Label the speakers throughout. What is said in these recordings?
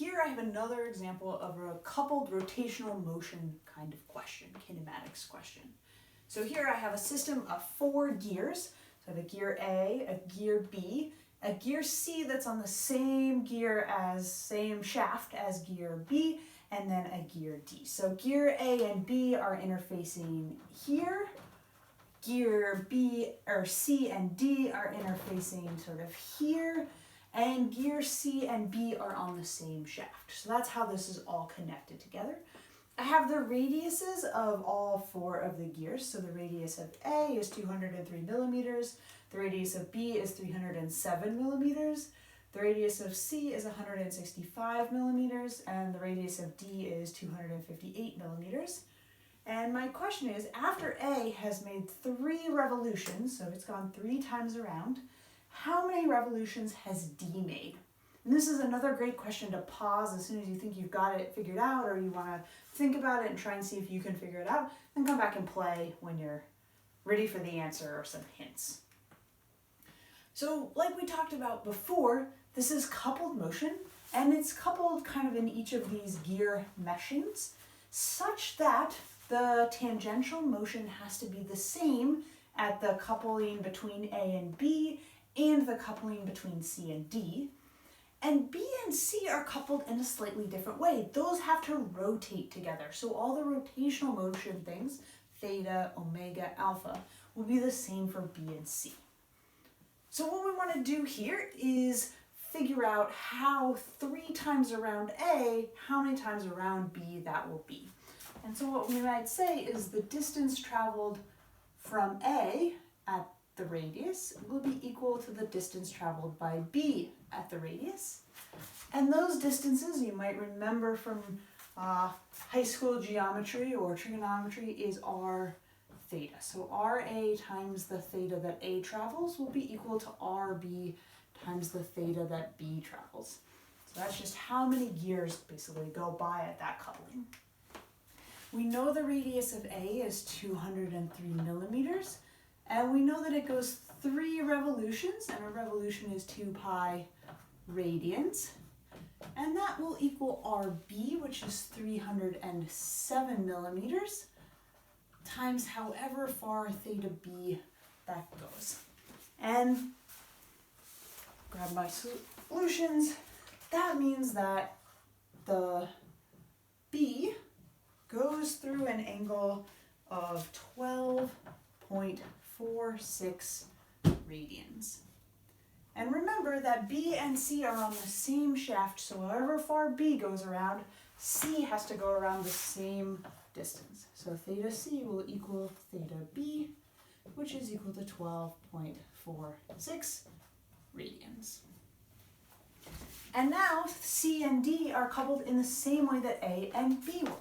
Speaker 1: here I have another example of a coupled rotational motion kind of question, kinematics question. So here I have a system of 4 gears. So I have a gear A, a gear B, a gear C that's on the same same shaft as gear B, and then a gear D. So gear A and B are interfacing here. Gear B or C and D are interfacing sort of here. And gear C and B are on the same shaft. So that's how this is all connected together. I have the radiuses of all 4 of the gears. So the radius of A is 203 millimeters. The radius of B is 307 millimeters. The radius of C is 165 millimeters. And the radius of D is 258 millimeters. And my question is, after A has made 3 revolutions, so it's gone 3 times around, how many revolutions has D made? And this is another great question to pause as soon as you think you've got it figured out, or you want to think about it and try and see if you can figure it out, then come back and play when you're ready for the answer or some hints. So like we talked about before, this is coupled motion, and it's coupled kind of in each of these gear meshings, such that the tangential motion has to be the same at the coupling between A and B and the coupling between C and D. And B and C are coupled in a slightly different way. Those have to rotate together. So all the rotational motion things, theta, omega, alpha, will be the same for B and C. So what we want to do here is figure out how 3 times around A, how many times around B that will be. And so what we might say is the distance traveled from A at the radius will be equal to the distance traveled by B at the radius. And those distances, you might remember from high school geometry or trigonometry, is r theta. So RA times the theta that A travels will be equal to RB times the theta that B travels. So that's just how many gears basically go by at that coupling. We know the radius of A is 203 millimeters, and we know that it goes 3 revolutions, and a revolution is 2 pi radians, and that will equal RB, which is 307 millimeters, times however far theta B that goes. And grab my solutions. That means that the B goes through an angle of 12.46 radians. And remember that B and C are on the same shaft, so however far B goes around, C has to go around the same distance. So theta C will equal theta B, which is equal to 12.46 radians. And now C and D are coupled in the same way that A and B were.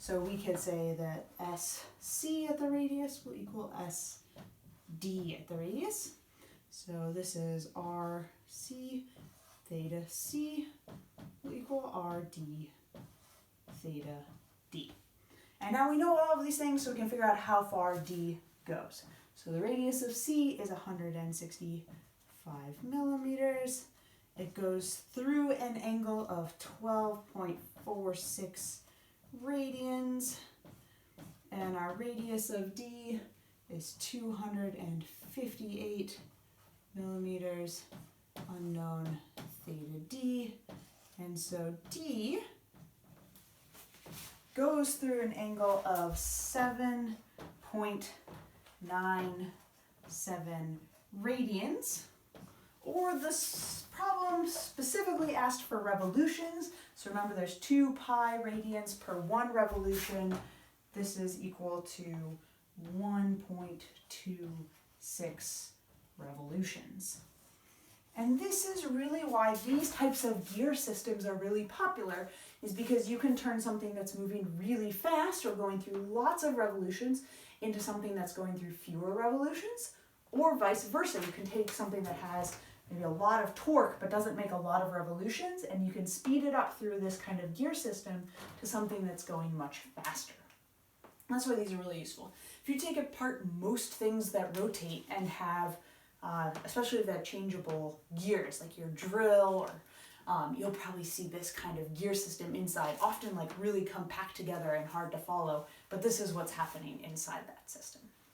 Speaker 1: So we could say that SC at the radius will equal SD at the radius. So this is RC theta C will equal RD theta D. And now we know all of these things, so we can figure out how far D goes. So the radius of C is 165 millimeters. It goes through an angle of 12.46 radians, and our radius of D is 258 millimeters, unknown theta D, and so D goes through an angle of 7.97 radians, or this problem specifically asked for revolutions. So remember, there's 2 pi radians per 1 revolution. This is equal to 1.26 revolutions. And this is really why these types of gear systems are really popular, is because you can turn something that's moving really fast or going through lots of revolutions into something that's going through fewer revolutions, or vice versa. You can take something that has maybe a lot of torque but doesn't make a lot of revolutions, and you can speed it up through this kind of gear system to something that's going much faster. That's why these are really useful. If you take apart most things that rotate and have, especially the changeable gears, like your drill or you'll probably see this kind of gear system inside, often like really compact together and hard to follow, but this is what's happening inside that system.